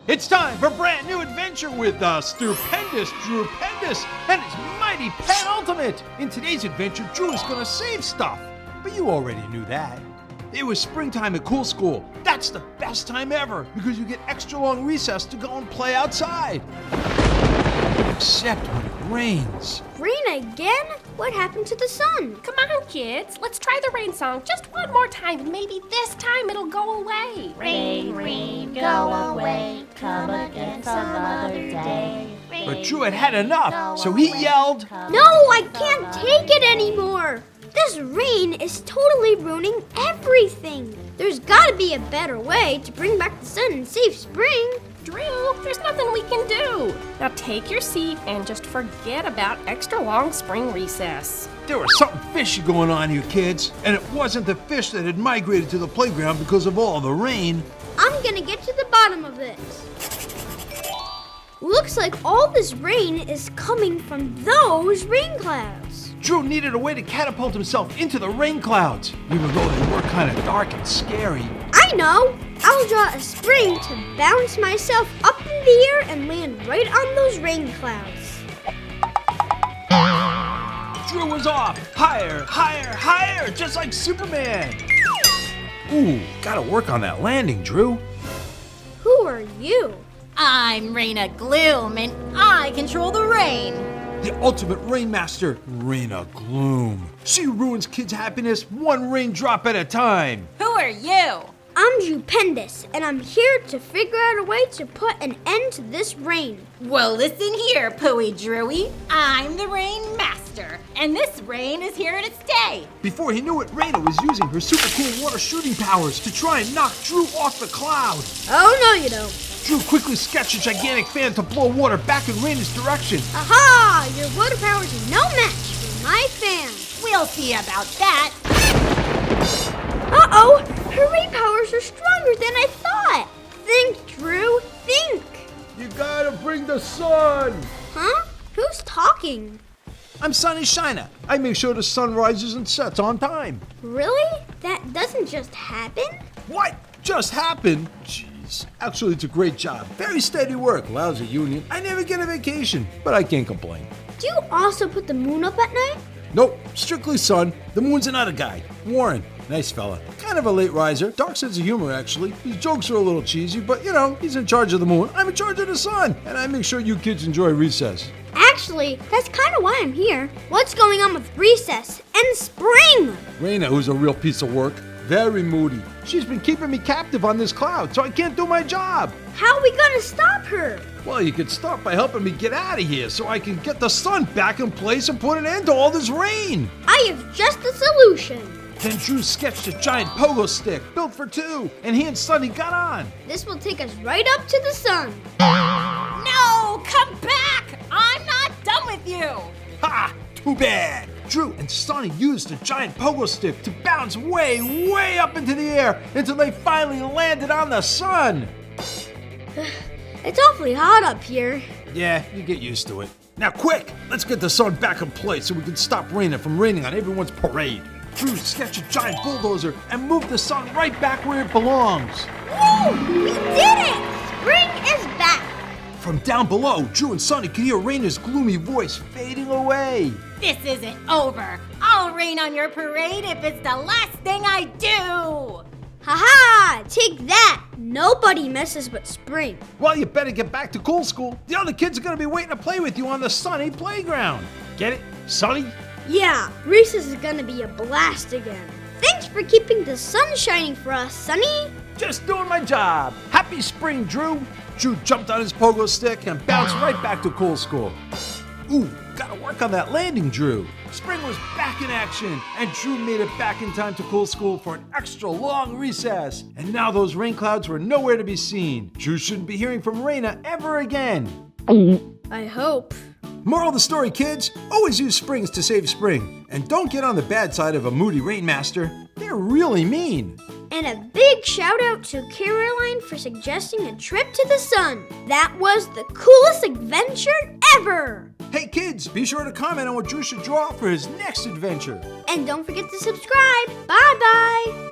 It's time for a brand new adventure with Stupendous Drew Pendous and his mighty penultimate. In today's adventure, Drew is gonna save stuff, but you already knew that. It was springtime at Cool School. That's the best time ever because you get extra long recess to go and play outside. Except when it rains. Rain again? What happened to the sun? Come on, kids. Let's try the rain song just one more time, and maybe this time it'll go away. Rain, rain, go away, come again some other day. But Drew had had enough, so he yelled, No, I can't take it anymore. This rain is totally ruining everything. There's gotta be a better way to bring back the sun and save spring. Drew, there's nothing we can do. Now take your seat and just forget about extra long spring recess. There was something fishy going on here, kids, and it wasn't the fish that had migrated to the playground because of all the rain. I'm gonna get to the bottom of this. Looks like all this rain is coming from those rain clouds. Drew needed a way to catapult himself into the rain clouds, even though they were kind of dark and scary. I know! I'll draw a spring to bounce myself up in the air and land right on those rain clouds. Drew was off! Higher, higher, higher! Just like Superman! Ooh, gotta work on that landing, Drew. Who are you? I'm Raina Gloom, and I control the rain. The ultimate rain master, Raina Gloom. She ruins kids' happiness one raindrop at a time. Who are you? I'm Drew Pendous, and I'm here to figure out a way to put an end to this rain. Well, listen here, Pooey Drewy. I'm the rain master, and this rain is here to stay. Before he knew it, Raina was using her super cool water shooting powers to try and knock Drew off the cloud. Oh, no you don't. Drew quickly sketched a gigantic fan to blow water back in Raina's direction. Aha! Your water powers are no match for my fan. We'll see about that. Uh-oh! Her rain powers are stronger than I thought. Think, Drew, think. You gotta bring the sun! Huh? Who's talking? I'm Sonny Shiner. I make sure the sun rises and sets on time. Really? That doesn't just happen? What? Just happened? Jeez. Actually, it's a great job. Very steady work. Lousy union. I never get a vacation, but I can't complain. Do you also put the moon up at night? Nope. Strictly sun. The moon's another guy. Warren. Nice fella. Kind of a late riser. Dark sense of humor, actually. His jokes are a little cheesy, but you know, he's in charge of the moon. I'm in charge of the sun. And I make sure you kids enjoy recess. Actually, that's kind of why I'm here. What's going on with recess and spring? Raina, who's a real piece of work, very moody. She's been keeping me captive on this cloud, so I can't do my job. How are we gonna stop her? Well, you could start by helping me get out of here so I can get the sun back in place and put an end to all this rain. I have just the solution. Then Drew sketched a giant pogo stick built for two, and he and Sonny got on. This will take us right up to the sun. No, come back! I'm not done with you. Ha! Too bad. Drew and Sonny used the giant pogo stick to bounce way, way up into the air until they finally landed on the sun. It's awfully hot up here. Yeah, you get used to it. Now quick, let's get the sun back in place so we can stop raining from raining on everyone's parade. Drew sketched a giant bulldozer and moved the sun right back where it belongs. Woo! We did it! Spring is back! From down below, Drew and Sonny could hear Raina's gloomy voice fading away. This isn't over. I'll rain on your parade if it's the last thing I do. Ha-ha! Take that! Nobody messes with spring. Well, you better get back to Cool School. The other kids are going to be waiting to play with you on the sunny playground. Get it? Sunny? Yeah, recess is gonna be a blast again. Thanks for keeping the sun shining for us, Sonny. Just doing my job. Happy spring, Drew. Drew jumped on his pogo stick and bounced right back to Cool School. Ooh, gotta work on that landing, Drew. Spring was back in action, and Drew made it back in time to Cool School for an extra long recess. And now those rain clouds were nowhere to be seen. Drew shouldn't be hearing from Raina ever again. I hope. Moral of the story, kids, always use springs to save spring. And don't get on the bad side of a moody rainmaster. They're really mean. And a big shout out to Caroline for suggesting a trip to the sun. That was the coolest adventure ever. Hey kids, be sure to comment on what Drew should draw for his next adventure. And don't forget to subscribe. Bye-bye.